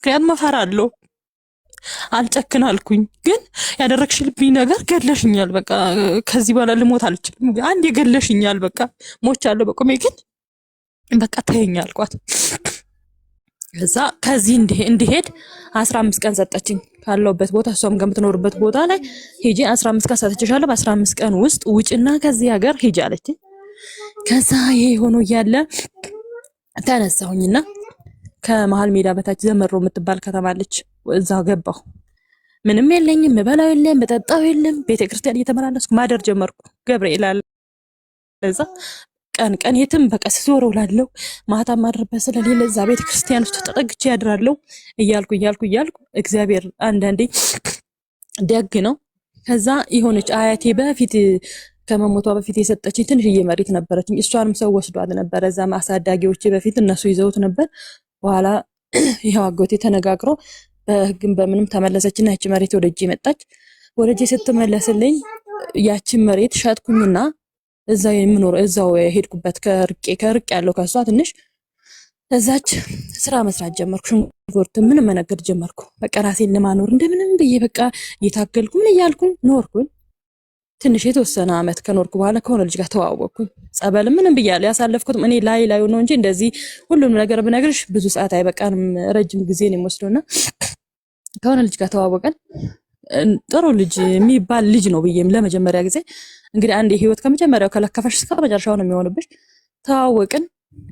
ምክንያቱም እፈራለሁ። አልጨክን አልኩኝ። ግን ያደረግሽልብኝ ነገር ገለሽኛል። በቃ ከዚህ በኋላ ልሞት አልችልም። አንድ የገለሽኛል። በቃ ሞቻለሁ በቁሜ። ግን በቃ ተይኝ አልኳት። እዛ ከዚህ እንዲሄድ 15 ቀን ሰጠችኝ ካለውበት ቦታ እሷም ከምትኖርበት ቦታ ላይ ሄጄ 15 ቀን ሰጥቼሻለሁ፣ በ15 ቀን ውስጥ ውጭና ከዚህ ሀገር ሄጄ አለችኝ። ከዛ ይሄ ሆኖ እያለ ተነሳሁኝና ከመሃል ሜዳ በታች ዘመሮ የምትባል ከተማ አለች። እዛ ገባሁ። ምንም የለኝም፣ ምበላው የለም፣ በጠጣው የለም። ቤተክርስቲያን እየተመላለስኩ ማደር ጀመርኩ። ገብርኤል አለ እዛ ቀን ቀን የትም በቃ ስዞር እውላለሁ። ማታ ማድረበት ስለሌለ እዛ ቤተክርስቲያን ውስጥ ተጠግቼ ያድራለሁ። እያልኩ እግዚአብሔር አንዳንዴ ደግ ነው። ከዛ የሆነች አያቴ በፊት ከመሞቷ በፊት የሰጠችኝ ትንሽዬ መሬት ነበረችኝ። እሷንም ሰው ወስዷት ነበር። እዛ ማሳዳጊዎቼ በፊት እነሱ ይዘውት ነበር። በኋላ ይሄው አጎቴ ተነጋግሮ በህግም በምንም ተመለሰችና ያቺ መሬት ወደ እጄ መጣች። ወደ እጄ ስትመለስልኝ ያቺን መሬት ሸጥኩኝና እዛው ሄድኩበት ከርቅ ያለው ከሷ ትንሽ እዛች ስራ መስራት ጀመርኩ። ሽንኩርት ምን መነገድ ጀመርኩ። በቃ ራሴን ለማኖር እንደምንም ብዬ በቃ እየታገልኩ ምን እያልኩኝ ኖርኩኝ። ትንሽ የተወሰነ አመት ከኖርኩ በኋላ ከሆነ ልጅ ጋር ተዋወቅኩኝ። ጸበል ምንም ብያለሁ። ያሳለፍኩት እኔ ላይ ነው እንጂ እንደዚህ ሁሉም ነገር ብነግርሽ ብዙ ሰዓት አይበቃንም፣ ረጅም ጊዜ ነው የሚወስደውና ከሆነ ልጅ ጋር ተዋወቀን። ጥሩ ልጅ የሚባል ልጅ ነው ብዬም ለመጀመሪያ ጊዜ እንግዲህ አንድ ህይወት ከመጀመሪያው ከለከፈሽ እስከ መጨረሻው ነው የሚሆንብሽ። ተዋወቅን።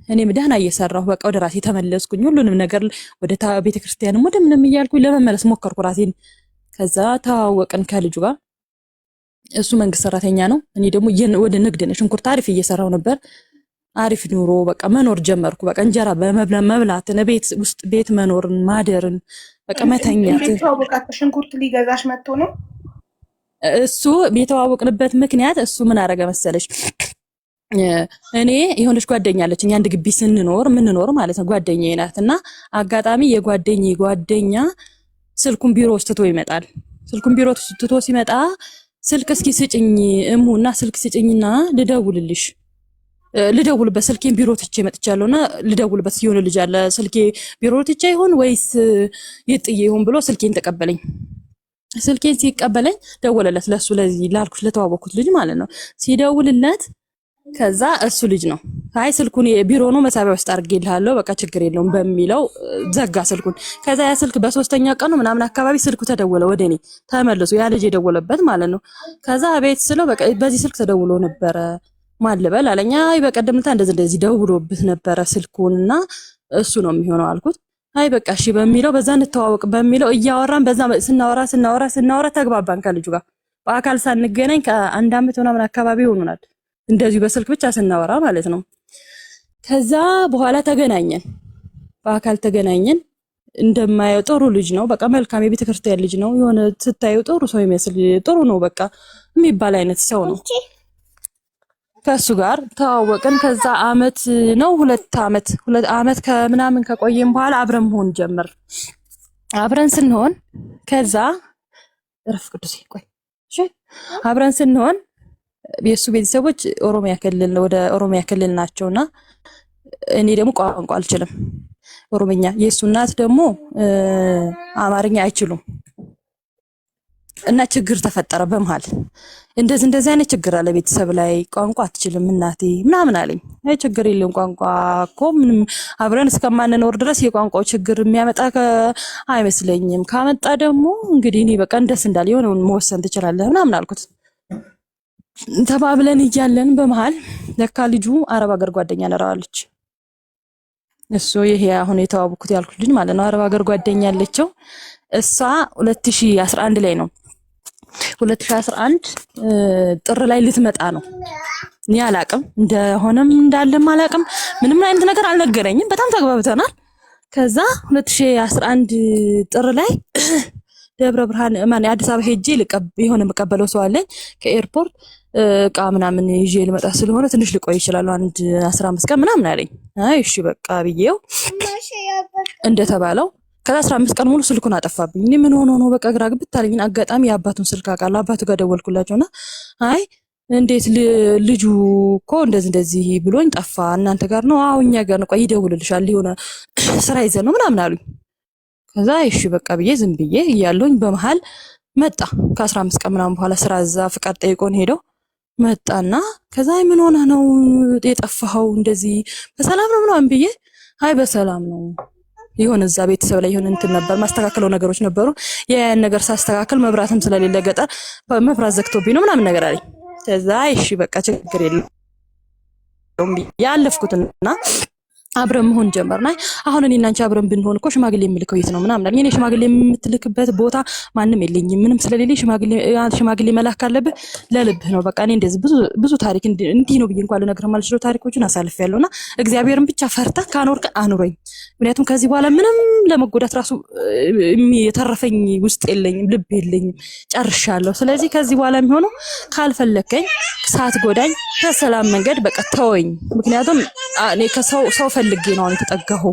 እኔም ደህና እየሰራሁ በቃ ወደ ራሴ ተመለስኩኝ። ሁሉንም ነገር ወደ ቤተክርስቲያንም ወደ ምንም እያልኩኝ ለመመለስ ሞከርኩ ራሴን። ከዛ ተዋወቅን ከልጁ ጋር። እሱ መንግስት ሰራተኛ ነው፣ እኔ ደግሞ ወደ ንግድ ነው። ሽንኩርት አሪፍ እየሰራው ነበር። አሪፍ ኑሮ በቃ መኖር ጀመርኩ። በቃ እንጀራ መብላትን፣ ቤት ውስጥ ቤት መኖርን፣ ማደርን፣ በቃ መተኛት። ሽንኩርት ሊገዛሽ መጥቶ ነው እሱ። የተዋወቅንበት ምክንያት እሱ ምን አረገ መሰለሽ? እኔ የሆነች ጓደኛ አለችኝ፣ አንድ ግቢ ምንኖር ማለት ነው። ጓደኛዬ ናት እና አጋጣሚ ጓደኛ ስልኩን ቢሮ ውስጥ ትቶ ይመጣል። ስልኩን ቢሮ ውስጥ ትቶ ሲመጣ ስልክ እስኪ ስጭኝ እሙና ስልክ ስጭኝና ልደውልበት ስልኬን ቢሮ ትቼ መጥቻለሁና ልደውልበት ሲሆን ልጅ አለ ስልኬ ቢሮ ትቼ ይሆን ወይስ የጥዬ ይሆን ብሎ ስልኬን ተቀበለኝ። ስልኬን ሲቀበለኝ ደወለለት፣ ለሱ ለዚህ ላልኩሽ ለተዋወቅኩት ልጅ ማለት ነው። ሲደውልለት ከዛ እሱ ልጅ ነው። አይ ስልኩን ቢሮ ነው መሳቢያ ውስጥ አድርጌልሃለሁ በቃ ችግር የለውም በሚለው ዘጋ ስልኩን። ከዛ ያ ስልክ በሶስተኛ ቀኑ ምናምን አካባቢ ስልኩ ተደወለ ወደኔ ተመልሶ፣ ያ ልጅ የደወለበት ማለት ነው። ከዛ ቤት ስለው በቃ በዚህ ስልክ ተደውሎ ነበረ ማልበል አለኝ። አይ በቀደምታ እንደዚህ ደውሎብት ነበረ ስልኩንና እሱ ነው የሚሆነው አልኩት። አይ በቃ እሺ በሚለው በዛ እንተዋወቅ በሚለው እያወራን በዛ ስናወራ ተግባባን ከልጁ ጋር። በአካል ሳንገናኝ ከአንድ አመት ምናምን አካባቢ ሆኖናል እንደዚሁ በስልክ ብቻ ስናወራ ማለት ነው። ከዛ በኋላ ተገናኘን፣ በአካል ተገናኘን። እንደማየው ጥሩ ልጅ ነው፣ በቃ መልካም የቤተክርስቲያን ልጅ ነው። የሆነ ስታየው ጥሩ ሰው ይመስል ጥሩ ነው በቃ የሚባል አይነት ሰው ነው። ከሱ ጋር ተዋወቅን። ከዛ አመት ነው 2 አመት ከምናምን ከቆየን በኋላ አብረን መሆን ጀመር። አብረን ስንሆን ከዛ እረፍ ቅዱስ ቆይ እሺ፣ አብረን ስንሆን የሱ ቤተሰቦች ወደ ኦሮሚያ ክልል ናቸውና እኔ ደግሞ ቋንቋ አልችልም ኦሮምኛ። የሱ እናት ደግሞ አማርኛ አይችሉም እና ችግር ተፈጠረ በመሃል። እንደዚህ አይነት ችግር አለ ቤተሰብ ላይ። ቋንቋ አትችልም እናቴ ምናምን አለኝ። አይ ችግር የለም ቋንቋ እኮ ምንም አብረን እስከማንኖር ድረስ የቋንቋው ችግር የሚያመጣ አይመስለኝም። ካመጣ ደግሞ እንግዲህ እኔ በቃ እንደስ እንዳለ የሆነውን መወሰን ትችላለህ ምናምን አልኩት። ተባብለን እያለን በመሃል ለካ ልጁ አረብ ሀገር ጓደኛ ነራዋለች። እሱ ይሄ አሁን የተዋወቅኩት ያልኩት ልጅ ማለት ነው። አረብ ሀገር ጓደኛ አለችው። እሷ 2011 ላይ ነው 2011 ጥር ላይ ልትመጣ ነው። እኔ አላቅም እንደሆነም እንዳለም አላቅም። ምንም አይነት ነገር አልነገረኝም። በጣም ተግባብተናል። ከዛ 2011 ጥር ላይ ደብረ ብርሃን አዲስ አበባ ሄጄ የሆነ መቀበለው ሰው አለኝ ከኤርፖርት እቃ ምናምን ይዤ ልመጣ ስለሆነ ትንሽ ልቆይ ይችላል 15 ቀን ምናምን አለኝ። አይ እሺ በቃ ብዬው እንደተባለው ከዛ 15 ቀን ሙሉ ስልኩን አጠፋብኝ። እኔ ምን ሆኖ ነው በቃ ግራ ግብት አለኝ። አጋጣሚ የአባቱን ስልክ አውቃለሁ። አባቱ ጋር ደወልኩላቸውና አይ እንዴት ልጁ እኮ እንደዚህ ብሎኝ ጠፋ፣ እናንተ ጋር ነው? አዎ እኛ ጋር ነው፣ ቆይ ይደውልልሻል፣ የሆነ ስራ ይዘን ነው ምናምን አሉኝ። ከዛ እሺ በቃ ብዬ ዝም ብዬ እያለሁኝ በመሃል መጣ። ከ15 ቀን ምናምን በኋላ ስራ እዛ ፍቃድ ጠይቆን ሄደው መጣና ከዛ ምን ሆነ ነው የጠፋኸው? እንደዚህ በሰላም ነው ምናምን ብዬ አይ በሰላም ነው የሆነ እዛ ቤተሰብ ላይ የሆነ እንትን ነበር ማስተካከለው ነገሮች ነበሩ። ያን ነገር ሳስተካከል መብራትም ስለሌለ ገጠር መብራት ዘግቶብኝ ነው ምናምን ነገር አለኝ። ከዛ እሺ በቃ ችግር የለውም ያለፍኩትና አብረን መሆን ጀመርና አሁን እኔና አንቺ አብረን ብንሆን እኮ ሽማግሌ የምልከው የት ነው ምናምን አለኝ። እኔ ሽማግሌ የምትልክበት ቦታ ማንም የለኝም፣ ምንም ስለሌለኝ ሽማግሌ መላክ ካለብህ ለልብህ ነው። በቃ እኔ እንደዚህ ብዙ ታሪክ እንዲህ ነው ብዬ እንኳን ልነግርህ የማልችለው ታሪኮችን አሳልፌያለሁና እግዚአብሔርን ብቻ ፈርታ ካኖርክ አኑረኝ። ምክንያቱም ከዚህ በኋላ ምንም ለመጎዳት ራሱ የተረፈኝ ውስጥ የለኝም፣ ልብ የለኝም፣ ጨርሻለሁ። ስለዚህ ከዚህ በኋላ የሚሆነው ካልፈለከኝ ሳትጎዳኝ በሰላም መንገድ በቃ ተወኝ። ምክንያቱም እኔ ሰው ፈልጌ ነው የተጠጋሁ።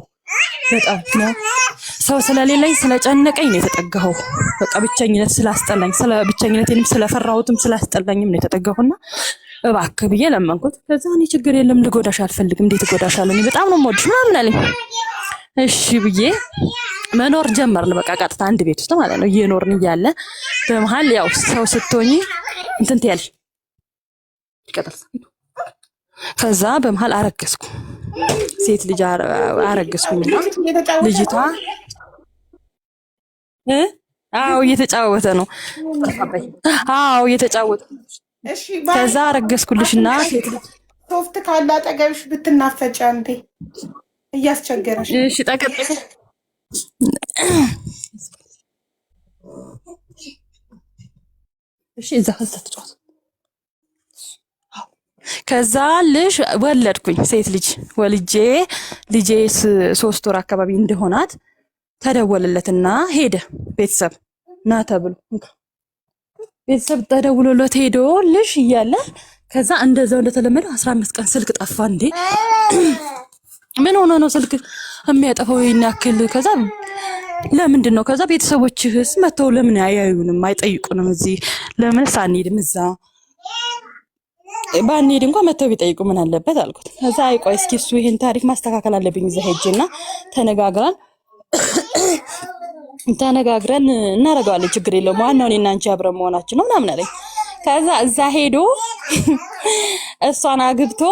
በጣም ሰው ስለሌለኝ ስለጨነቀኝ ነው የተጠጋሁ። በቃ ብቸኝነት ስላስጠላኝ ብቸኝነቴንም ስለፈራሁትም ስላስጠላኝም ነው የተጠጋሁና እባክህ ብዬ ለመንኩት። ከዛ እኔ ችግር የለም ልጎዳሽ አልፈልግም፣ እንዴት እጎዳሻለሁ? እኔ በጣም ነው የምወድሽ ምናምን አለኝ። እሺ ብዬ መኖር ጀመርን። በቃ ቀጥታ አንድ ቤት ውስጥ ማለት ነው እየኖርን እያለ በመሃል ያው ሰው ስትሆኚ እንትን ትያለሽ። ከዛ በመሃል አረገዝኩ። ሴት ልጅ አረገዝኩኝና ልጅቷ አዎ እየተጫወተ ነው። አዎ እየተጫወተ። እሺ ከዛ አረገዝኩልሽና ሴት ልጅ ሶፍት ካለ አጠገብሽ ብትናፈጪ አንዴ እያስቸገረሽ። እሺ ጠቀጠቀ። እሺ እዛ ተጫወተ። ከዛ ልጅ ወለድኩኝ። ሴት ልጅ ወልጄ ልጄ 3 ወር አካባቢ እንደሆናት ተደወለለትና ሄደ ቤተሰብ ና ተብሎ ቤተሰብ ተደውሎለት ሄዶ ልጅ እያለ ከዛ እንደዛው እንደተለመደው 15 ቀን ስልክ ጠፋ። እንዴ ምን ሆነ ነው ስልክ የሚያጠፋው ይሄን ያክል? ከዛ ለምንድን ነው? ከዛ ቤተሰቦችህስ መተው ለምን አያዩንም አይጠይቁንም? እዚህ ለምን ሳንሄድም እዛ ባንሄድ እንኳን መተው ቢጠይቁ ምን አለበት አልኩት። ከዛ አይቆይ እስኪ እሱ ይሄን ታሪክ ማስተካከል አለብኝ እዛ ሄጄና ተነጋግረን እናደርገዋለን፣ ችግር የለውም ዋናው እኔና አንቺ አብረን መሆናችን ነው ምናምን አለኝ። ከዛ እዛ ሄዶ እሷን አግብቶ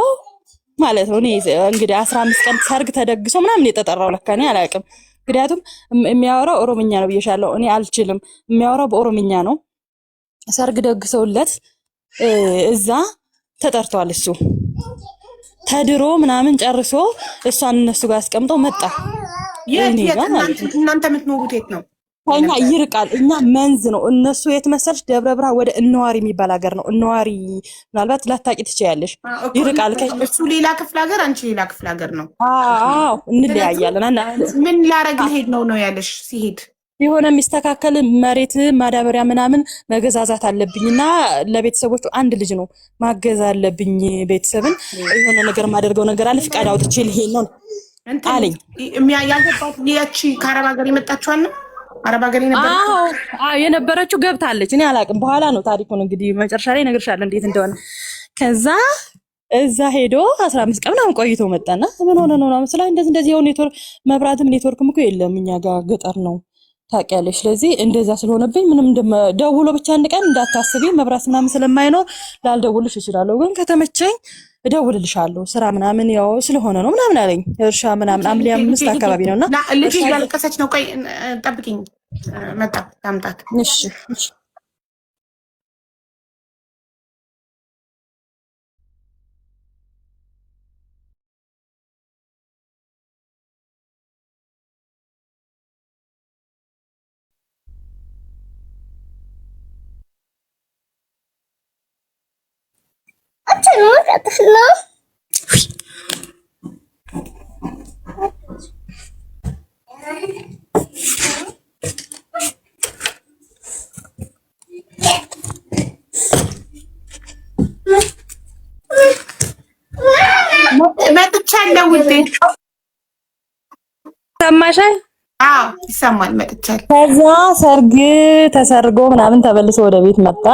ማለት ነው። እኔ እንግዲህ 15 ቀን ሰርግ ተደግሶ ምናምን የተጠራው ለካ እኔ አላውቅም። ምክንያቱም የሚያወራው ኦሮምኛ ነው ብዬሻለሁ፣ እኔ አልችልም። የሚያወራው በኦሮምኛ ነው። ሰርግ ደግሰውለት እዛ ተጠርቷል። እሱ ተድሮ ምናምን ጨርሶ እሷን እነሱ ጋር አስቀምጦ መጣ። እናንተ የምትኖሩት የት ነው? እኛ ይርቃል። እኛ መንዝ ነው። እነሱ የት መሰልሽ? ደብረ ብርሃን ወደ እነዋሪ የሚባል ሀገር ነው። እነዋሪ ምናልባት ላታቂ ትችያለሽ። ይርቃል። እሱ ሌላ ክፍለ ሀገር፣ አንቺ ሌላ ክፍለ ሀገር ነው። አዎ እንለያያለን። ምን ላረግ ልሄድ ነው ያለሽ? ሲሄድ የሆነ የሚስተካከል መሬት ማዳበሪያ ምናምን መገዛዛት አለብኝና ለቤተሰቦቹ አንድ ልጅ ነው ማገዝ አለብኝ። ቤተሰብን የሆነ ነገር ማደርገው ነገር አለ። ፍቃድ አውጥቼ ልሄድ ነው አለኝ። ያልገባት ያቺ ከአረብ ሀገር የመጣችዋል ነው። አረብ ሀገር የነበረችው ገብታለች። እኔ አላውቅም። በኋላ ነው ታሪኩን እንግዲህ መጨረሻ ላይ እነግርሻለሁ እንዴት እንደሆነ። ከዛ እዛ ሄዶ 15 ቀን ምናምን ቆይቶ መጣና ምን ሆነ ነው ምናምን ስላ እንደዚህ ያው ኔትወርክ መብራትም ኔትወርክም እኮ የለም እኛ ጋር ገጠር ነው ታውቂያለሽ። ስለዚህ እንደዛ ስለሆነብኝ ምንም ደውሎ ብቻ አንድ ቀን እንዳታስቢ መብራት ምናምን ስለማይኖር ላልደውልሽ እችላለሁ፣ ግን ከተመቸኝ እደውልልሻለሁ ስራ ምናምን ያው ስለሆነ ነው ምናምን አለኝ። እርሻ ምናምን ሐምሌ 5 አካባቢ ነውና ልጅ ያለቀሰች ነው። ቆይ ጠብቂኝ፣ መጣ ታምጣት። እሺ መጥቻለሁ ውዴ። ሰማሻል? አዎ ይሰማል። መጥቻለሁ። ከዛ ሰርግ ተሰርጎ ምናምን ተበልሶ ወደ ቤት መጣ።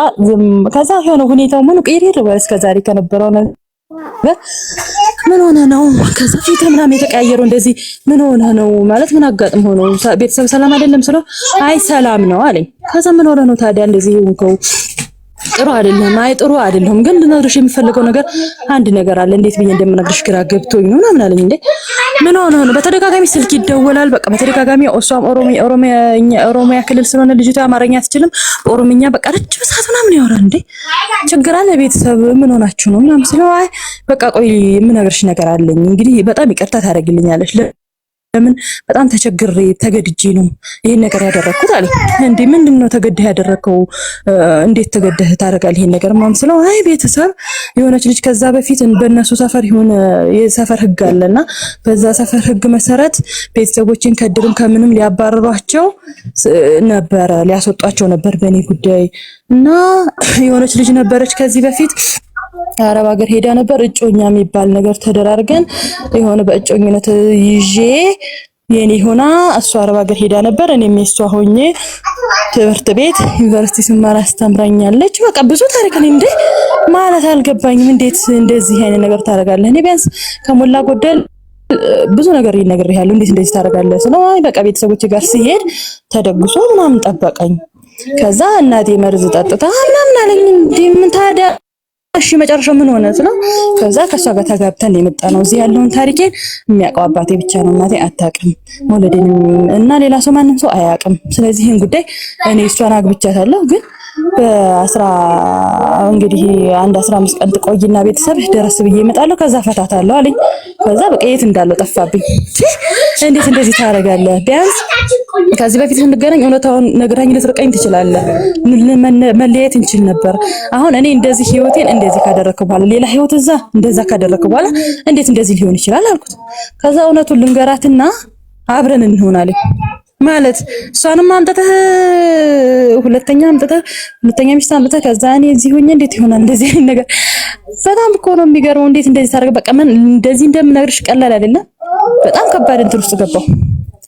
ከዛ የሆነ ሁኔታው ምን ቀይሬ ነው እስከዛሬ ከነበረው ነገር ምን ሆነ ነው ከዛ ፊት ምናምን የተቀያየረው እንደዚህ ምን ሆነ ነው ማለት ምን አጋጥሞ ነው ቤተሰብ ሰላም አይደለም ስለው አይ ሰላም ነው አለኝ። ከዛ ምን ሆነ ነው ታዲያ እንደዚህ ሆንከው? ጥሩ አይደለም። አይ ጥሩ አይደለም፣ ግን ልነግርሽ የምፈልገው ነገር አንድ ነገር አለ። እንዴት ብዬ እንደምነግርሽ ግራ ገብቶኝ ነው ምናምን አለኝ። እንዴ ምን ሆነ ነው? በተደጋጋሚ ስልክ ይደወላል። በቃ በተደጋጋሚ እሷም ኦሮሚያ ክልል ስለሆነ ልጅቷ አማርኛ አትችልም። በኦሮምኛ በቃ ረጅም ሰዓት ምናምን ያወራል። እንዴ ችግር አለ ቤተሰብ ምን ሆናችሁ ነው ምናምን ስለው አይ በቃ ቆይ የምነግርሽ ነገር አለኝ። እንግዲህ በጣም ይቅርታ ታደርግልኛለሽ ለምን በጣም ተቸግሬ ተገድጄ ነው ይሄን ነገር ያደረኩት አለ። እንዴ ምንድነው ተገደህ ያደረከው? እንዴት ተገደህ ታደርጋለህ ይሄን ነገር ማለት ነው? አይ ቤተሰብ የሆነች ልጅ ከዛ በፊት በእነሱ ሰፈር የሆነ የሰፈር ህግ አለና በዛ ሰፈር ህግ መሰረት ቤተሰቦችን ከድርም ከምንም ሊያባረሯቸው ነበር፣ ሊያስወጧቸው ነበር በእኔ ጉዳይ እና የሆነች ልጅ ነበረች ከዚህ በፊት አረብ ሀገር ሄዳ ነበር። እጮኛ የሚባል ነገር ተደራርገን የሆነ በእጮኝነት ይዤ የኔ ሆና እሷ አረብ ሀገር ሄዳ ነበር። እኔም የሷ ሆኜ ትምህርት ቤት ዩኒቨርሲቲ ስማር አስተምራኛለች። በቃ ብዙ ታሪክ ነው እንዴ ማለት አልገባኝም። እንዴት እንደዚህ አይነት ነገር ታደርጋለህ? እኔ ቢያንስ ከሞላ ጎደል ብዙ ነገር ይነግርሃለሁ። እንዴት እንደዚህ ታደርጋለህ? ስለው አይ በቃ ቤተሰቦቼ ጋር ሲሄድ ተደግሶ ምናምን ጠበቀኝ። ከዛ እናቴ መርዝ ጠጥታ ምናምን አለኝ። እንዴ ምን ታዲያ እሺ መጨረሻው ምን ሆነ ነው? ከዛ ከሷ ጋር ተጋብተን የመጣ ነው። እዚህ ያለውን ታሪኬን የሚያውቀው አባቴ ብቻ ነው። እናቴ አታውቅም መውለዴን እና ሌላ ሰው ማንም ሰው አያውቅም። ስለዚህ ይሄን ጉዳይ እኔ እሷን አግብቻታለሁ። ግን እንግዲህ 15 ቀን ትቆይና ቤተሰብ ደረስ ብዬ እመጣለሁ። ከዛ ፈታታለሁ አለኝ። ከዛ በቃ የት እንዳለው ጠፋብኝ። እንዴት እንደዚህ ታደርጋለህ? ቢያንስ ከዚህ በፊት ስንገናኝ እውነታውን ነግራኝ ልትርቀኝ ትችላለህ። መለያየት እንችል ነበር። አሁን እኔ እንደዚህ ህይወቴን እንደዚህ ካደረክ በኋላ ሌላ ህይወት እዛ እንደዛ ካደረክ በኋላ እንዴት እንደዚህ ሊሆን ይችላል አልኩት። ከዛ እውነቱን ልንገራትና አብረን እንሆናለን ማለት እሷንም አምጥተህ ሁለተኛ ሚስት አምጥተህ ከዛ እኔ እዚህ ሆኜ እንዴት ይሆናል እንደዚህ አይነት ነገር? በጣም እኮ ነው የሚገርመው። እንዴት እንደዚህ ታደርግ? በቃ ምን እንደዚህ እንደምነግርሽ ቀላል አይደለም። በጣም ከባድ እንትን ውስጥ ገባሁ፣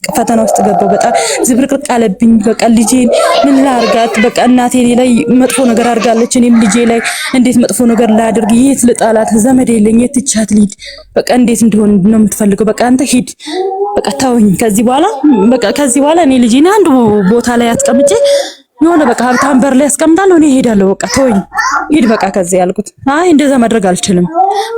ፈተና ውስጥ ገባሁ። በጣም ዝብርቅርቅ አለብኝ። በቃ ልጄን ምን ላርጋት? በቃ እናቴ ላይ መጥፎ ነገር አድርጋለች፣ እኔም ልጄ ላይ እንዴት መጥፎ ነገር ላድርግ? የት ልጣላት? ዘመድ የለኝ፣ የት ትቻት ልሂድ? በቃ እንዴት እንደሆነ ነው የምትፈልገው? በቃ አንተ ሂድ፣ በቃ ተወኝ። ከዚህ በኋላ እኔ ልጄን አንድ ቦታ ላይ አስቀምጬ የሆነ በቃ ሀብታም በር ላይ አስቀምጣለሁ፣ እኔ እሄዳለሁ። በቃ ተወኝ፣ ሂድ በቃ ከዚህ ያልኩት። አይ እንደዛ ማድረግ አልችልም፣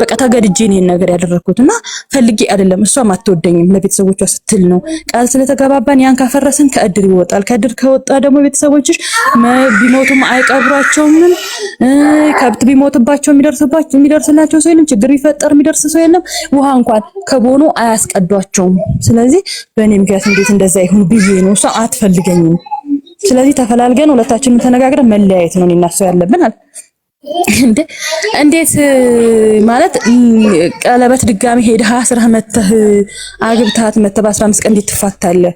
በቃ ተገድጄ ነው ነገር ያደረኩትና ፈልጌ አይደለም። እሷም አትወደኝም፣ ለቤተሰቦቿ ስትል ነው። ቃል ስለተገባባን ያን ካፈረስን ከእድር ይወጣል። ከእድር ከወጣ ደግሞ ቤተሰቦችሽ ቢሞቱም አይቀብሯቸውም። ከብት ቢሞትባቸው የሚደርስላቸው ሰው የለም። ችግር ቢፈጠር የሚደርስ ሰው የለም። ውሃ እንኳን ከቦኑ አያስቀዷቸውም። ስለዚህ በእኔ ምክንያት እንዴት እንደዛ ይሁን ብዬ ነው። እሷ አትፈልገኝም። ስለዚህ ተፈላልገን ሁለታችንም ተነጋግረን መለያየት ነው እኔና እሷ ያለብን አለ። እንዴት ማለት ቀለበት ድጋሚ ሄደህ አስረህ መተህ አግብታት መተህ በ15 ቀን እንዴት ትፋታለህ?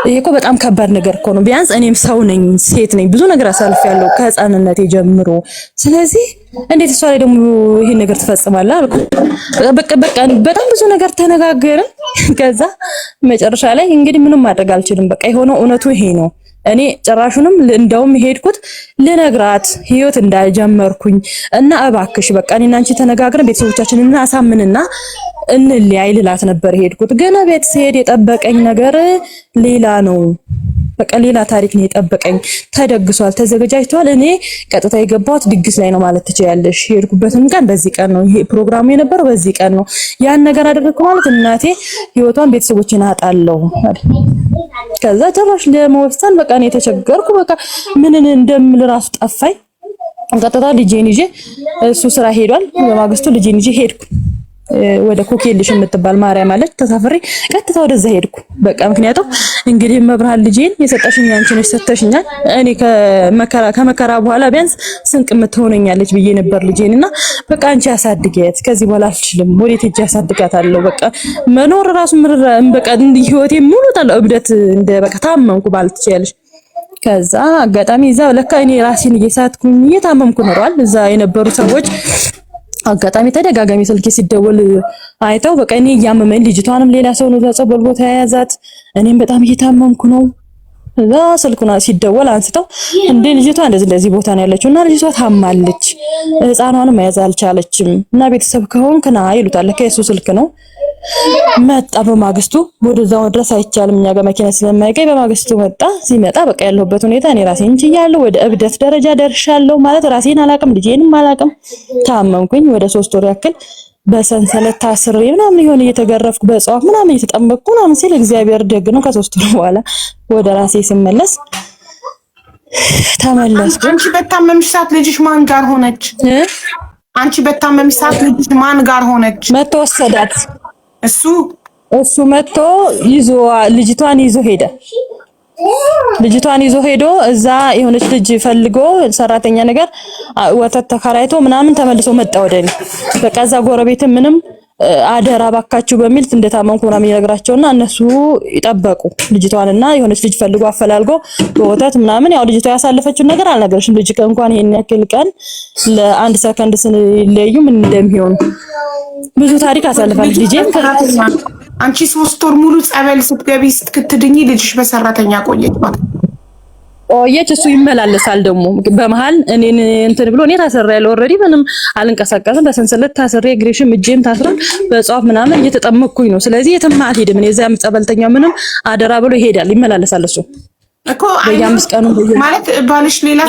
ይሄ እኮ በጣም ከባድ ነገር እኮ ነው። ቢያንስ እኔም ሰው ነኝ፣ ሴት ነኝ፣ ብዙ ነገር አሳልፌያለሁ ከህፃንነቴ ጀምሮ። ስለዚህ እንዴት እሷ ላይ ደግሞ ይሄን ነገር ትፈጽማለህ አልኩ። በቃ በጣም ብዙ ነገር ተነጋገርን። ከዛ መጨረሻ ላይ እንግዲህ ምንም ማድረግ አልችልም። በቃ የሆነው እውነቱ ይሄ ነው። እኔ ጭራሹንም እንደውም ሄድኩት ልነግራት ህይወት እንዳልጀመርኩኝ እና እባክሽ በቃ እኔና አንቺ ተነጋግረን ቤተሰቦቻችንን እናሳምንና እንለያይ ልላት ነበር ሄድኩት። ግን ቤት ስሄድ የጠበቀኝ ነገር ሌላ ነው። በቃ ሌላ ታሪክ ነው የጠበቀኝ። ተደግሷል፣ ተዘጋጅቷል። እኔ ቀጥታ የገባሁት ድግስ ላይ ነው ማለት ትችያለሽ። የሄድኩበትም ቀን በዚህ ቀን ነው፣ ይሄ ፕሮግራሙ የነበረው በዚህ ቀን ነው። ያን ነገር አደረግኩ ማለት እናቴ ህይወቷን ቤተሰቦችን አጣለው። ከዛ ጭራሽ ለመወሰን በቃ እኔ ተቸገርኩ። በቃ ምን እንደምል ራሱ ጠፋኝ። ቀጥታ ልጄን ይዤ እሱ ስራ ሄዷል። በማግስቱ ልጄን ይዤ ሄድኩ ወደ ኮኬልሽ የምትባል ማርያም አለች። ተሳፍሬ ቀጥታ ወደዛ ሄድኩ። በቃ ምክንያቱም እንግዲህ መብርሃን ልጄን የሰጠሽኝ አንቺ ነሽ፣ ሰጥተሽኛል። እኔ ከመከራ በኋላ ቢያንስ ስንቅ የምትሆነኛለች ብዬ ነበር ልጄን እና በቃ አንቺ አሳድጊያት፣ ከዚህ በኋላ አልችልም፣ ወዴት ሄጄ አሳድጋታለሁ? በቃ መኖር ራሱ በቃ ህይወቴ ሙሉ ጠላ እብደት እንደ በቃ ታመምኩ ማለት ትችያለሽ። ከዛ አጋጣሚ እዛ ለካ እኔ ራሴን እየሳትኩኝ እየታመምኩ ኖሯል። እዛ የነበሩ ሰዎች አጋጣሚ ተደጋጋሚ ስልኬ ሲደወል አይተው በቃ እኔ እያመመኝ ልጅቷንም ሌላ ሰው ነው ጸበል ቦታ የያዛት፣ እኔም በጣም እየታመምኩ ነው እዛ ስልኩና ሲደወል አንስተው እንዴ ልጅቷ እንደዚህ ቦታ ነው ያለችው እና ልጅቷ ታማለች፣ ህፃኗንም መያዝ አልቻለችም እና ቤተሰብ ከሆንክ ና ይሉታል። ከሱ ስልክ ነው መጣ። በማግስቱ ወደዛው ድረስ አይቻልም እኛ ጋር መኪና ስለማይገኝ በማግስቱ መጣ። ሲመጣ በቃ ያለሁበት ሁኔታ እኔ ራሴን ችያለሁ። ወደ እብደት ደረጃ ደርሻለሁ ማለት ራሴን አላቅም፣ ልጄንም አላቅም። ታመምኩኝ ወደ 3 ወር ያክል በሰንሰለት ታስሬ ምናምን ይሆን እየተገረፍኩ በእጽዋት ምናምን እየተጠመቅኩ ምናምን ሲል እግዚአብሔር ደግ ነው። ከ3 ወር በኋላ ወደ ራሴ ስመለስ ተመለስኩ። አንቺ በታመምሽ ሰዓት ልጅሽ ማን ጋር ሆነች? አንቺ በታመምሽ ሰዓት ልጅሽ ማን ጋር ሆነች? መጥቶ ወሰዳት። እሱ መጥቶ ይዞ ልጅቷን ይዞ ሄደ። ልጅቷን ይዞ ሄዶ እዛ የሆነች ልጅ ፈልጎ ሰራተኛ ነገር ወተት ተከራይቶ ምናምን ተመልሶ መጣ ወደኔ። በቃ እዛ ጎረቤት ምንም አደራ ባካችሁ በሚል እንደታመንኩ ምናምን ይነግራቸውና እነሱ ይጠበቁ ልጅቷንና የሆነች ልጅ ፈልጎ አፈላልጎ በወተት ምናምን ያው ልጅቷ ያሳለፈችው ነገር አልነገርሽም። ልጅ እንኳን ይሄን ያክል ቀን ለአንድ ሰከንድ ስንለዩ ምን እንደሚሆን ብዙ ታሪክ አሳልፋለች ልጄ። አንቺ 3 ወር ሙሉ ጸበል ስትገቢ ስትድኚ ልጅሽ በሰራተኛ ቆየች ማለት ቆየች። እሱ ይመላለሳል ደግሞ በመሃል እኔን እንትን ብሎ እኔ ታሰራለሁ። ኦልሬዲ ምንም አልንቀሳቀስም። በሰንሰለት ታስሬ እግሬሽም እጄም ታስሯል። በእጽዋት ምናምን እየተጠመቅኩኝ ነው። ስለዚህ የትም አልሄድም። እኔ እዚያም ጸበልተኛው ምንም አደራ ብሎ ይሄዳል፣ ይመላለሳል እሱ እኮ በየ5 ቀኑ ማለት ባልሽ ሌላ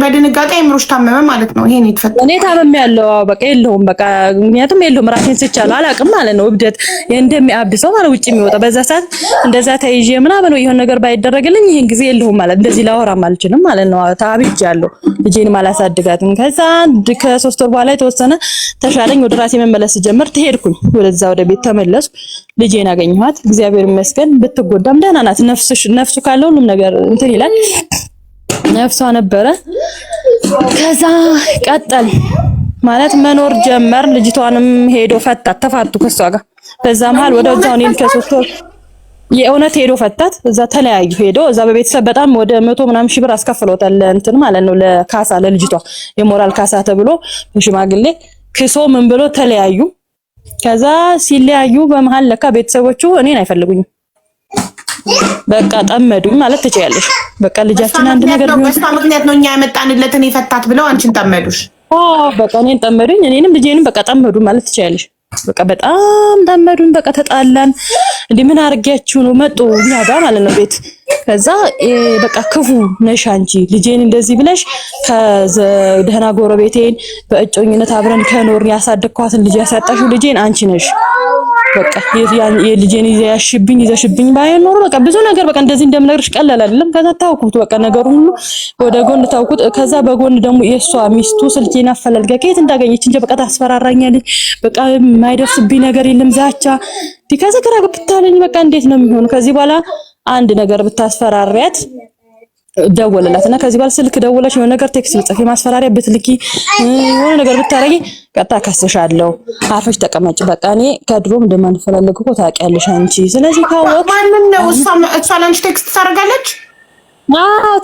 በድንጋጤ አይምሮሽ ታመመ ማለት ነው። ይሄን ይተፈጠ እኔ ታመም ያለው በቃ የለውም በቃ ምክንያቱም የለውም ራሴን ስቻለሁ አላውቅም ማለት ነው። እብደት እንደሚያብድ ሰው ማለት ውጪ የሚወጣ በዛ ሰዓት እንደዛ ተይዤ ምናምን ይሄን ነገር ባይደረግልኝ ይሄን ጊዜ የለውም ማለት እንደዚህ ላወራም አልችልም ማለት ነው። ታብጃለሁ፣ ልጄንም አላሳድጋትም። ከዛ ከ3 ወር በኋላ የተወሰነ ተሻለኝ። ወደ ራሴ መመለስ ጀመር። ተሄድኩኝ ወደዛ ወደ ቤት ተመለስኩ። ልጄን አገኘኋት። እግዚአብሔር ይመስገን። ብትጎዳም ደህና ናት። ነፍሱ ካለው ነገር እንትን ይላል። ነፍሷ ነበረ። ከዛ ቀጠል ማለት መኖር ጀመር። ልጅቷንም ሄዶ ፈታት፣ ተፋቱ ከሷ ጋር። በዛ መሃል ወደዛው እኔን ከ3 ወር የእውነት ሄዶ ፈታት። እዛ ተለያዩ። ሄዶ እዛ በቤተሰብ በጣም ወደ 100 ምናምን ሺህ ብር አስከፍሎታል እንትን ማለት ነው ለካሳ ለልጅቷ የሞራል ካሳ ተብሎ ሽማግሌ ክሶ ምን ብሎ ተለያዩ። ከዛ ሲለያዩ በመሃል ለካ ቤተሰቦቹ እኔን አይፈልጉኝም። በቃ ጠመዱኝ ማለት ትችያለሽ። በቃ ልጃችን አንድ ነገር ቢሆን በሷ ምክንያት ነው እኛ ያመጣንለትን የፈታት ብለው አንቺን ጠመዱሽ። በቃ እኔን ጠመዱኝ፣ እኔንም ልጄንም በቃ ጠመዱ ማለት ትችያለሽ። በቃ በጣም ጠመዱኝ። በቃ ተጣላን። እንዴ ምን አርጊያችሁ ነው? መጡ እኛ ጋር ማለት ነው ቤት። ከዛ በቃ ክፉ ነሽ አንቺ ልጄን እንደዚህ ብለሽ ከደህና ጎረቤቴን በእጮኝነት አብረን ከኖር ያሳደግኳትን ልጅ ያሳጣሽው ልጄን አንቺ ነሽ። በቃ የልጄን ይዘሽብኝ ባይሆን ኖሮ በቃ ብዙ ነገር በቃ እንደዚህ እንደምነግርሽ ቀላል አይደለም። ከዛ ታውኩት በቃ ነገሩ ሁሉ ወደ ጎን ታውኩት። ከዛ በጎን ደግሞ የሷ ሚስቱ ስልኬን አፈላልጋ ከየት እንዳገኘች እንጂ በቃ ታስፈራራኛለች። በቃ የማይደርስብኝ ነገር የለም ዛቻ ከዛ ግራ ገብታለኝ። በቃ እንዴት ነው የሚሆነው? ከዚህ በኋላ አንድ ነገር ብታስፈራሪያት ደወለላትና ከዚህ በኋላ ስልክ ደውለሽ የሆነ ነገር ቴክስት ብትጽፊ ማስፈራሪያ ብትልኪ የሆነ ነገር ብታረጊ ቀጣ ከስሻለሁ፣ አርፈሽ ተቀመጭ። በቃ እኔ ከድሮም እንደማንፈላለግ እኮ ታውቂያለሽ አንቺ። ስለዚህ ካወቅ ማንም ነው እሷ ላንቺ ቴክስት ታደርጋለች።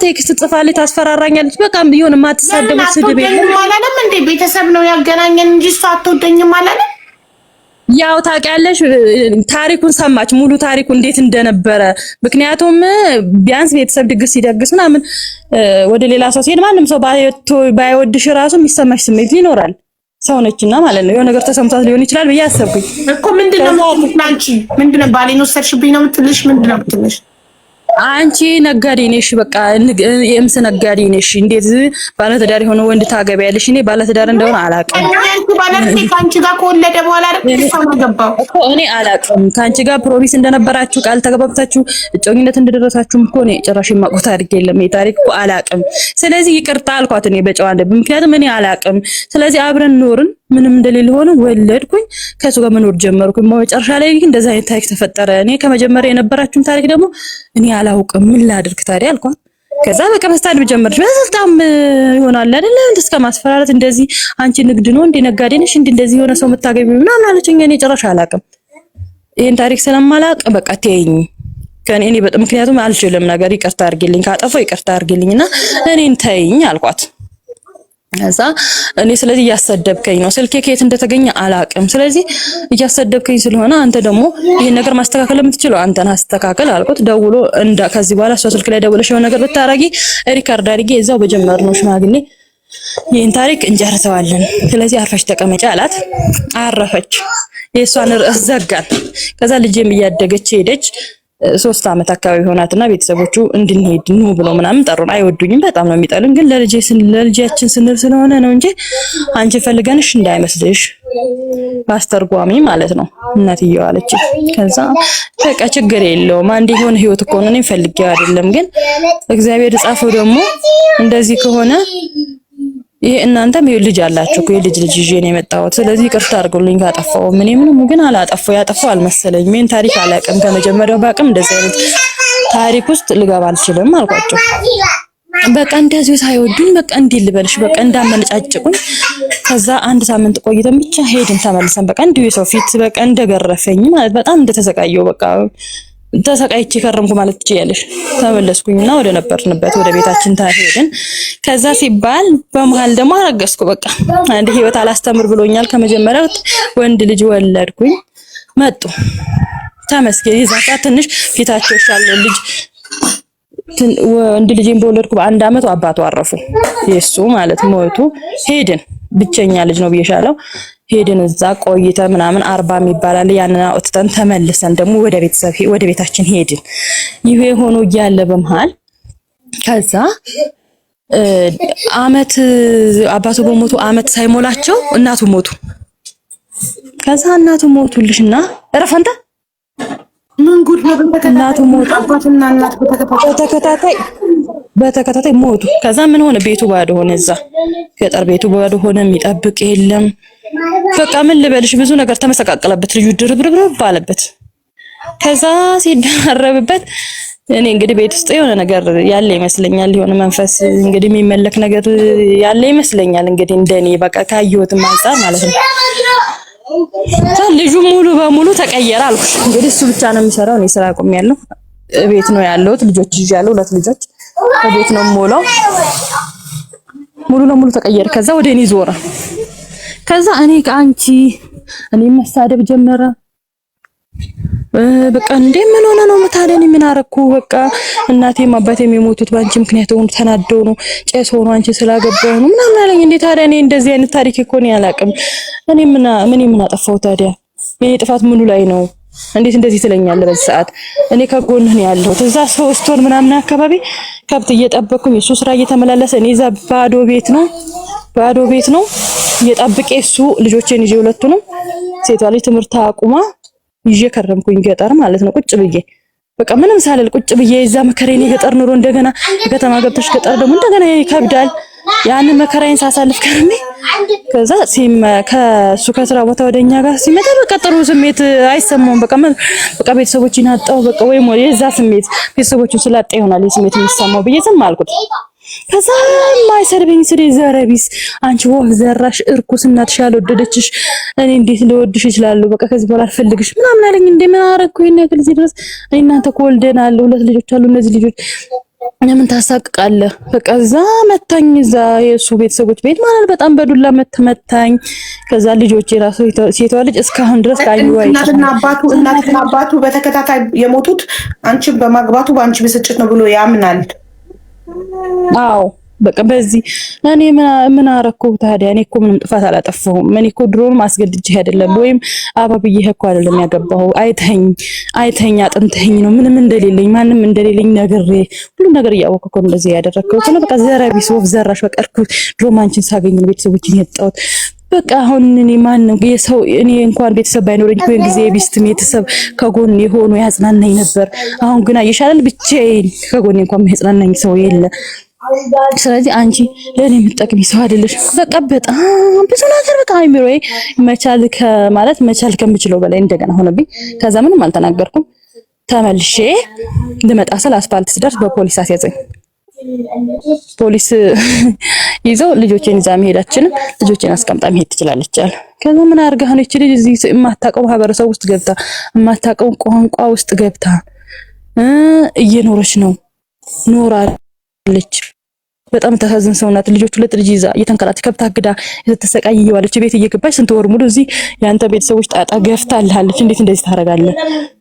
ቴክስት ጽፋለች፣ ታስፈራራኛለች። በቃ ቢሆን የማትሳደብ ስድብ የለም አላለም እንዴ? ቤተሰብ ነው ያገናኘን እንጂ እሷ አትወደኝም አላለም። ያው ታውቂያለሽ ታሪኩን ሰማች፣ ሙሉ ታሪኩ እንዴት እንደነበረ። ምክንያቱም ቢያንስ ቤተሰብ ድግስ ሲደግስ ምናምን ወደ ሌላ ሰው ሲሄድ ማንም ሰው ባይወድሽ ራሱ የሚሰማሽ ስሜት ይኖራል። ሰው ነችና ማለት ነው። የሆነ ነገር ተሰምቷት ሊሆን ይችላል ብዬ አሰብኩኝ እኮ። ምንድነው ባሌን ወሰድሽብኝ ነው የምትልሽ? ምንድነው የምትልሽ? አንቺ ነጋዴ ነሽ፣ በቃ የምስ ነጋዴ ነሽ። እንዴት ባለትዳር የሆነ ወንድ ታገቢያለሽ? እኔ ባለትዳር እንደሆነ አላውቅም። ከአንቺ ጋር ከወለደ በኋላ እኔ አላውቅም። ከአንቺ ጋር ፕሮሚስ እንደነበራችሁ ቃል ተገባብታችሁ እጮኝነት እንደደረሳችሁ እኮ እኔ ጭራሽ የማውቀው ታሪክ የለም። የታሪክ እኮ አላውቅም። ስለዚህ ይቅርታ አልኳት እኔ በጨዋ እንደብ። ምክንያቱም እኔ አላውቅም። ስለዚህ አብረን ኖርን፣ ምንም እንደሌለ ሆነ፣ ወለድኩኝ፣ ከሱ ጋር መኖር ጀመርኩኝ። መጨረሻ ላይ ግን እንደዛ አይነት ታሪክ ተፈጠረ። እኔ ከመጀመሪያ የነበራችሁን ታሪክ ደግሞ እኔ አላውቅም። ምን ላድርግ ታዲያ አልኳት። ከዛ በቃ መስታድ ጀመረች። በጣም ይሆናል አይደለ እንደ እስከ ማስፈራራት እንደዚህ አንቺ ንግድ ነው እንደ ነጋዴ ነሽ እንደ እንደዚህ የሆነ ሰው መታገቢ ምናምን አለችኝ። እኔ ጭራሽ አላውቅም። ይሄን ታሪክ ስለማላውቅ በቃ ተይኝ ከኔ በጣም ምክንያቱም አልችልም ነገር ይቅርታ አድርጊልኝ፣ ካጠፋው ይቅርታ አድርጊልኝና እኔን ተይኝ አልኳት። ከዛ እኔ ስለዚህ እያሰደብከኝ ነው፣ ስልኬ ከየት እንደተገኘ አላቅም። ስለዚህ እያሰደብከኝ ስለሆነ አንተ ደግሞ ይሄን ነገር ማስተካከል የምትችለው አንተን አስተካከል አልኩት። ደውሎ ከዚህ በኋላ እሷ ስልክ ላይ ደውለሽ የሆነ ነገር ብታረጊ ሪካርድ አድርጌ እዛው በጀመርነው ሽማግሌ ይህን ታሪክ እንጨርሰዋለን። ስለዚህ አርፈሽ ተቀመጪ አላት። አረፈች። የእሷን ርዕስ ዘጋን። ከዛ ልጄም እያደገች ሄደች። 3 አመት አካባቢ ሆናትና ቤተሰቦቹ እንድንሄድ ነው ብሎ ምናምን ጠሩን። አይወዱኝም፣ በጣም ነው የሚጠሉኝ። ግን ለልጃችን ስንል ስለሆነ ነው እንጂ አንቺ ፈልገንሽ እንዳይመስልሽ አስተርጓሚ ማለት ነው እናትየው አለች። ከዛ በቃ ችግር የለውም አንዴ የሆነ ህይወት እኮ ነው፣ እኔ ፈልጌው አይደለም። ግን እግዚአብሔር ጻፈው ደግሞ እንደዚህ ከሆነ ይሄ እናንተም ልጅ አላችሁ እኮ የልጅ ይዤ ነው የመጣሁት። ስለዚህ ይቅርታ አድርጉልኝ ካጠፋው። ምንም ግን አላጠፋው፣ ያጠፋው አልመሰለኝም። ምን ታሪክ አላውቅም። ከመጀመሪያው ባቅም እንደዚህ አይነት ታሪክ ውስጥ ልገባ አልችልም አልኳቸው። በቃ እንደዚህ ሳይወዱኝ በቃ እንዲህ ልበልሽ በቃ እንዳመነጫጭቁኝ። ከዛ 1 ሳምንት ቆይተን ብቻ ሄድን ተመልሰን። በቃ እንዲሁ የሰው ፊት በቃ እንደገረፈኝ ማለት በጣም እንደተሰቃየው በቃ ተሰቃይቼ ከረምኩ ማለት ትችያለሽ። ተመለስኩኝና ወደ ነበርንበት ወደ ቤታችን ሄድን። ከዛ ሲባል በመሃል ደግሞ አረገዝኩ። በቃ አንድ ህይወት አላስተምር ብሎኛል። ከመጀመሪያው ወንድ ልጅ ወለድኩኝ። መጡ ተመስገን። የዛ ሰዓት ትንሽ ፊታቸው ይሻላል። ልጅ ወንድ ልጅን በወለድኩ በ1 አመቱ አባቱ አረፉ። የሱ ማለት ሞቱ። ሄድን። ብቸኛ ልጅ ነው ብዬሻለሁ። ሄድን እዛ ቆይተ ምናምን 40 ይባላል። ያንን አውጥተን ተመልሰን ደግሞ ወደ ቤታችን ሄድን። ይሄ ሆኖ እያለ በመሃል ከዛ አመት አባቱ በሞቱ አመት ሳይሞላቸው እናቱ ሞቱ። ከዛ እናቱ ሞቱልሽና ረፈንታ ምን ጉድ ነው? እናቱ ሞቱ። አባትና እናት በተከታታይ ሞቱ። ከዛ ምን ሆነ? ቤቱ ባዶ ሆነ። እዛ ገጠር ቤቱ ባዶ ሆነ። የሚጠብቅ የለም። በቃ ምን ልበልሽ፣ ብዙ ነገር ተመሰቃቀለበት። ልጁ ድርብርብርብ ባለበት። ከዛ ሲደራረብበት እኔ እንግዲህ ቤት ውስጥ የሆነ ነገር ያለ ይመስለኛል። የሆነ መንፈስ እንግዲህ የሚመለክ ነገር ያለ ይመስለኛል። እንግዲህ እንደኔ በቃ ካየሁትም አንፃር ማለት ነው። ልጁ ሙሉ በሙሉ ተቀየረ አልኩሽ። እንግዲህ እሱ ብቻ ነው የሚሰራው። እኔ ስራ አቁሜያለሁ። ቤት ነው ያለሁት። ልጆች ይዣለሁ፣ 2 ልጆች ቤት ነው የምውለው። ሙሉ ለሙሉ ተቀየረ። ከዛ ወደ እኔ ዞረ። ከዛ እኔ መሳደብ ጀመረ። በቃ ምን ሆነ ነው መታደን? ምን አረኩ? በቃ እናቴም አባቴም የሞቱት ባንቺ ምክንያት ሆኖ ተናደው ነው፣ ጨስ ሆኖ አንቺ ስላገባው ነው ምናምን አለኝ። እንዴ ታዲያ እኔ እንደዚህ አይነት ታሪክ እኮ ነው ያላቅም። እኔ ምን አጠፋው ታዲያ? የኔ ጥፋት ምኑ ላይ ነው? እንዴት እንደዚህ ትለኛለህ? በዚህ ሰዓት እኔ ከጎንህ ነው ያለሁት። እዛ 3 ወር ምናምን አካባቢ ከብት እየጠበቅኩኝ እሱ ስራ እየተመላለሰ እኔ እዛ ባዶ ቤት ነው እየጠብቄ እሱ ልጆቼን ይዤ 2ቱንም ሴቷ ልጅ ትምህርት አቁማ ይዤ ከረምኩኝ ገጠር ማለት ነው። ቁጭ ብዬ በቃ ምንም ሳልል ቁጭ ብዬ እዛ መከራዬን የገጠር ኑሮ እንደገና ከተማ ገብተሽ ገጠር ደግሞ እንደገና ይከብዳል። ያን መከራዬን ሳሳልፍ ከርሜ ከዛ ከሱ ከስራ ቦታ ወደኛ ጋር ሲመጣ በቃ ጥሩ ስሜት አይሰማውም። በቃ ቤተሰቦችን አጣው በቃ ወይም የዛ ስሜት ቤተሰቦችን ስላጣ ይሆናል ስሜት የሚሰማው ብዬ ዝም አልኩት። ከዛ ማይሰርበኝ ስለ ዘረቢስ አንቺ ወህ ዘራሽ እርኩስ እናትሽ ያልወደደችሽ እኔ እንዴት ልወድሽ እችላለሁ? በቃ ከዚህ በኋላ አልፈልግሽ ምናምን አለኝ። ምን አደረኩ? ይሄን ያክል ድረስ እኔ እናንተ ከወልደናል 2 ልጆች አሉ። እነዚህ ልጆች ምን ታሳቅቃለህ? በቃ እዛ መታኝ። እዛ የሱ ቤተሰቦች ቤት ማለት በጣም በዱላ መታኝ። ከዛ ልጆች የራሱ ሴቷ ልጅ እስካሁን ድረስ እናትና አባቱ በተከታታይ የሞቱት አንቺን በማግባቱ በአንቺ ብስጭት ነው ብሎ ያምናል። አዎ በቃ በዚህ እኔ ምን አረኩ ታዲያ? እኔ እኮ ምንም ጥፋት አላጠፋሁም። እኔ እኮ ድሮንም አስገድጄ አይደለም ወይም አባብዬ እኮ አይደለም ያገባሁ። አይተኝ አጥንተኝ ነው ምንም እንደሌለኝ ማንም እንደሌለኝ ነግሬ ሁሉ ነገር እያወቅኩ እኮ እንደዚህ ያደረከው ነው። በቃ ዘረቢስ ወፍ ዘራሽ በቃ ድሮም አንቺን ሳገኝ ቤተሰቦችን የጣሁት በቃ አሁን እኔ ማንም የሰው እኔ እንኳን ቤተሰብ ባይኖረኝ እኮ ጊዜ ቢስትም ቤተሰብ ከጎን የሆኑ ያጽናናኝ ነበር። አሁን ግን አየሻል ብቻዬን ከጎን እንኳን ያጽናናኝ ሰው የለ። ስለዚህ አንቺ ለኔ የምትጠቅሚ ሰው አይደለሽ። በቃ በጣም ብዙ ነገር በቃ አይምሮዬ መቻል ከምችለው በላይ እንደገና ሆነብኝ። ከዛ ምንም አልተናገርኩም። ተመልሼ ልመጣ ስለ አስፋልት ስደርስ በፖሊስ አስያዘኝ። ፖሊስ ይዘው ልጆቼን ይዛ መሄዳችንን ልጆቼን አስቀምጣ መሄድ ትችላለች አለ። ከዛ ምን አድርጋ ነው እቺ ልጅ እዚህ የማታውቀው ማህበረሰብ ውስጥ ገብታ የማታውቀው ቋንቋ ውስጥ ገብታ እየኖረች ነው ኖራለች በጣም ተሳዝን ሰው ናት። ልጆች ሁለት ልጅ ይዛ እየተንከራተተች ከብት አግዳ ስትሰቃይ እየዋለች ቤት እየገባች ስንት ወር ሙሉ እዚህ የአንተ ቤተሰቦች ጣጣ ገፍታልሃለች፣ እንዴት እንደዚህ ታደርጋለህ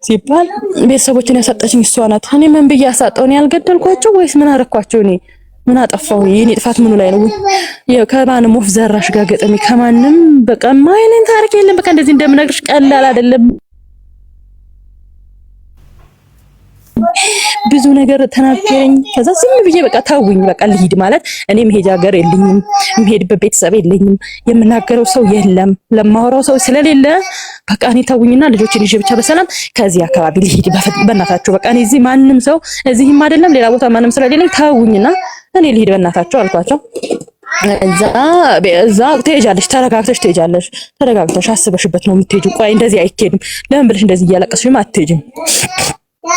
ሲባል ቤተሰቦችን ያሳጣችኝ እሷ ናት። እኔ ምን ብዬ አሳጣው? እኔ ያልገደልኳቸው ወይስ ምን አረኳቸው? እኔ ምን አጠፋው? የኔ ጥፋት ምኑ ላይ ነው? ከማንም ወፍ ዘራሽ ጋር ገጠሚ ከማንም በቃ ማይነን ታሪክ የለም። በቃ እንደዚህ እንደምነግርሽ ቀላል አይደለም። ብዙ ነገር ተናገረኝ። ከዛ ዝም ብዬ በቃ ታውኝ በቃ ልሂድ ማለት እኔ መሄጃ ሀገር የለኝም፣ የምሄድበት ቤተሰብ የለኝም፣ የምናገረው ሰው የለም፣ ለማወራው ሰው ስለሌለ በቃ እኔ ታውኝና ልጆችን ይዤ ብቻ በሰላም ከዚህ አካባቢ ልሂድ በእናታቸው። በቃ እኔ እዚህ ማንም ሰው እዚህም አይደለም ሌላ ቦታ ማንም ስለሌለኝ ታውኝና እኔ ልሂድ በእናታቸው አልኳቸው። እዛ ትሄጃለሽ፣ ተረጋግተሽ ትሄጃለሽ፣ ተረጋግተሽ አስበሽበት ነው የምትሄጂው። ቆይ እንደዚህ አይኬድም፣ ለምን ብለሽ እንደዚህ እያለቀስሽም አትሄጂም።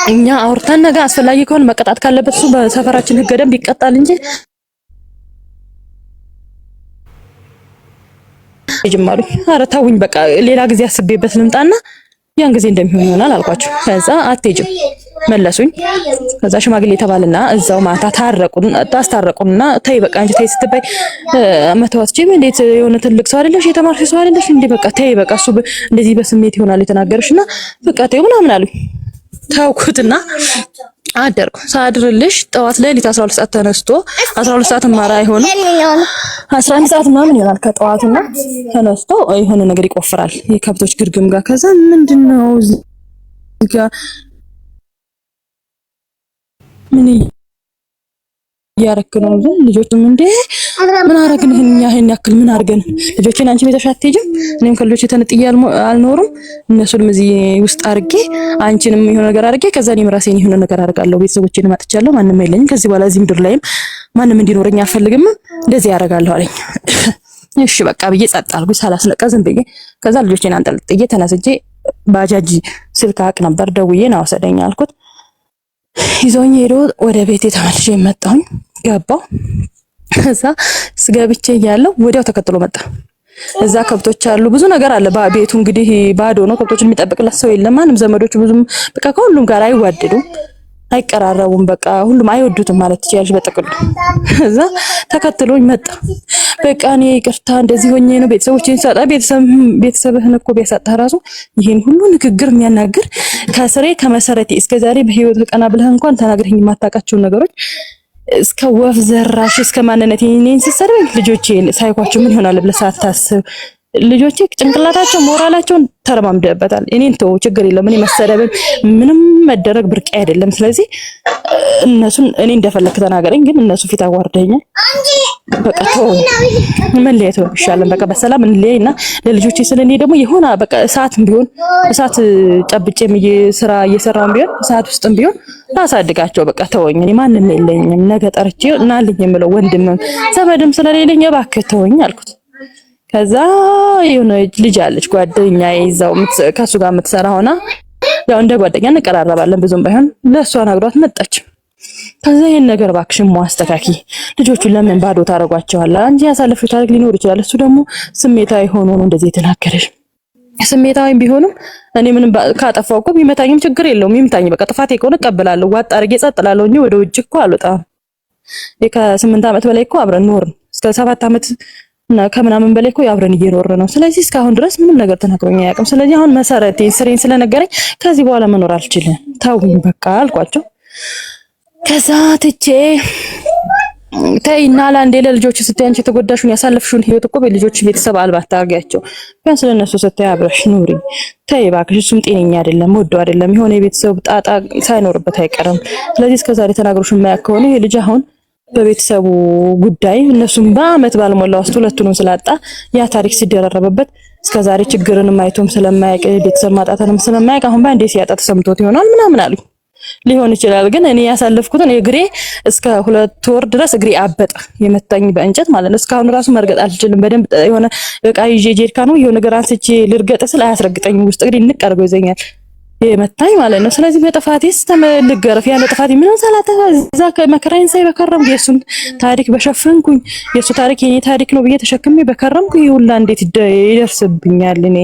እኛ አውርተን ነገ አስፈላጊ ከሆነ መቀጣት ካለበት እሱ በሰፈራችን ሕገ ደንብ ይቀጣል እንጂ ይጀምራሉ። ኧረ ተውኝ በቃ ሌላ ጊዜ አስቤበት ልምጣና ያን ጊዜ እንደሚሆን ይሆናል አልኳቸው። ከዛ አትሄጂም መለሱኝ። ከዛ ሽማግሌ ተባልና እዛው ማታ ታስታረቁና ተይ በቃ አንቺ ተይ ስትባይ መተዋት ጂም እንዴት የሆነ ትልቅ ሰው አይደለሽ የተማርሽ ሰው አይደለሽ እንዴ በቃ ተይ በቃ እሱ እንደዚህ በስሜት ይሆናል የተናገርሽና በቃ ተይው ምናምን አሉኝ። ታውኩትና አደርኩ። ሳድርልሽ ጠዋት ላይ 12 ሰዓት ተነስቶ 12 ሰዓት ማራ አይሆንም 11 ሰዓት ምናምን ይሆናል ከጠዋቱና ተነስቶ የሆነ ነገር ይቆፍራል የከብቶች ግርግም ጋር። ከዛ ምንድነው እዚህ ጋር ምን ያረክ ነው? ልጆችም እንዴ ምን አረግን? ይሄን ያክል ምን አርገን? ልጆችን አንቺ ቤተሽ አትሄጂም? እኔም ከልጆች ተነጥዬ አልኖርም። እነሱንም እዚህ ውስጥ አርጌ አንቺንም የሆነ ነገር አርጌ ከዛ እኔም ራሴን የሆነ ነገር አርጋለሁ። ቤተሰቦቼን ማጥቻለሁ። ማንም የለኝም ከዚህ በኋላ እዚህ ምድር ላይም ማንም እንዲኖረኝ አልፈልግም። እንደዚህ ያረጋለሁ አለኝ። እሺ በቃ ብዬ ጸጥ አልኩ ሳላስለቀ ዝም ብዬ። ከዛ ልጆቼን አንጠልጥዬ ተነስቼ ባጃጅ ስልክ አቅ ነበር ደውዬ ና ወሰደኝ አልኩት። ይዞኝ ሄዶ ወደ ቤቴ ተመልሼ መጣሁኝ። ገባው እዛ ስገብቼ ያለው ወዲያው ተከትሎ መጣ። እዛ ከብቶች አሉ፣ ብዙ ነገር አለ። ቤቱ እንግዲህ ባዶ ነው። ከብቶችን የሚጠብቅለት ሰው የለም። ማንም ዘመዶቹ ብዙም በቃ ከሁሉም ጋር አይዋደዱም፣ አይቀራረቡም። በቃ ሁሉም አይወዱትም ማለት ትችያለሽ በጥቅሉ። እዛ ተከትሎኝ መጣ። በቃ እኔ ይቅርታ እንደዚህ ሆኜ ነው ቤተሰቦቼን ሳጣ ቤተሰብህን እኮ ቢያሳጣ ራሱ ይሄን ሁሉ ንግግር የሚያናግር ከስሬ ከመሰረቴ እስከዛሬ በህይወት ቀና ብለህ እንኳን ተናግረኝ የማታውቃቸውን ነገሮች እስከ ወፍ ዘራሽ እስከ ማንነት እኔን ሲሰረኝ ልጆቼ ሳይኳቸው ምን ይሆናል ብለህ ሳታስብ ልጆቼ ጭንቅላታቸው ሞራላቸውን ተረማምደበታል። እኔን ተው ችግር የለም እኔ መሰደብም ምንም መደረግ ብርቅ አይደለም። ስለዚህ እነሱን እኔ እንደፈለክ ተናገረኝ፣ ግን እነሱ ፊት አዋርደኛል። በቃ ተው መለየት ነው ይሻላል። በቃ በሰላም እንለይና ለልጆቼ ስለኔ ደግሞ የሆነ በቃ እሳትም ቢሆን እሳት ጨብጬም ስራ እየሰራም ቢሆን እሳት ውስጥም ቢሆን ታሳድጋቸው። በቃ ተወኝ፣ እኔ ማንንም የለኝም። ነገ ጠርቼ እናልኝ የምለው ወንድምም ዘመድም ስለሌለኝ እባክህ ተወኝ አልኩት። ከዛ የሆነ ልጅ አለች ጓደኛዬ ይዛው ከሱ ጋር የምትሰራ ሆና ያው እንደ ጓደኛ እንቀራረባለን ብዙም ባይሆን ለሷ ነግሯት መጣች። ከዛ ይሄን ነገር እባክሽን ማስተካኪ ልጆቹን ለምን ባዶ ታረጓቸዋለህ? አንቺ ያሳለፍሽው ታሪክ ሊኖር ይችላል። እሱ ደግሞ ስሜታዊ ሆኖ ነው እንደዚህ የተናገረሽ። ስሜታዊ ቢሆንም እኔ ምንም ካጠፋው እኮ ቢመታኝም ችግር የለውም ይምታኝ። በቃ ጥፋቴ ከሆነ እቀበላለሁ፣ ዋጥ አድርጌ ጸጥ እላለሁ እንጂ ወደ ውጭ እኮ አልወጣም። ከ8 ዓመት በላይ እኮ አብረን ኖርን። እስከ 7 ዓመት እና ከምናምን በላይ እኮ አብረን እየኖርን ነው። ስለዚህ እስካሁን ድረስ ምንም ነገር ተናግሮኝ አያውቅም። ስለዚህ አሁን መሰረቴን ስሬን ስለነገረኝ ከዚህ በኋላ መኖር አልችልም፣ ተውኝ በቃ አልኳቸው። ከዛ ትቼ ተይና ለአንዴ ለልጆች ስትይ አንቺ የተጎዳሽውን ያሳለፍሽውን ህይወት እኮ በልጆች ቤተሰብ አልባ ታርጊያቸው። ቢያንስ ለነሱ ስትይ አብረሽ ኑሪ። ተይ እባክሽ፣ እሱም ጤነኛ አይደለም፣ ወዶ አይደለም፣ የሆነ የቤተሰብ ጣጣ ሳይኖርበት አይቀርም። ስለዚህ እስከዛሬ ተናግሮሽ የማያውቅ ከሆነ ይሄ ልጅ አሁን በቤተሰቡ ጉዳይ እነሱም በአመት ባልሞላ ውስጥ ሁለቱንም ስላጣ ያ ታሪክ ሲደረረበበት እስከዛሬ ችግርንም አይቶም ስለማያውቅ ቤተሰብ ማጣትንም ስለማያውቅ አሁን በአንዴ ሲያጣ ተሰምቶት ይሆናል ምናምን አሉ። ሊሆን ይችላል። ግን እኔ ያሳለፍኩትን እግሬ እስከ 2 ወር ድረስ እግሬ አበጠ፣ የመታኝ በእንጨት ማለት ነው። እስካሁን ራሱ መርገጥ አልችልም። በደንብ የሆነ እቃ ይዤ ጄሪካ ነው የሆነ ነገር አንስቼ ልርገጥ ስል አያስረግጠኝም። ውስጥ እግሬ ንቅ አድርጎ ይዘኛል የመታኝ ማለት ነው። ስለዚህ በጥፋቴስ ተመልገረፍ ያለ ጥፋቴ ምንም ሳላጠፋ እዛ መከራዬን ሳይ በከረምኩ የእሱን ታሪክ በሸፈንኩኝ የእሱ ታሪክ የኔ ታሪክ ነው ብዬ ተሸክሜ በከረምኩ ይሁላ እንዴት ይደርስብኛል እኔ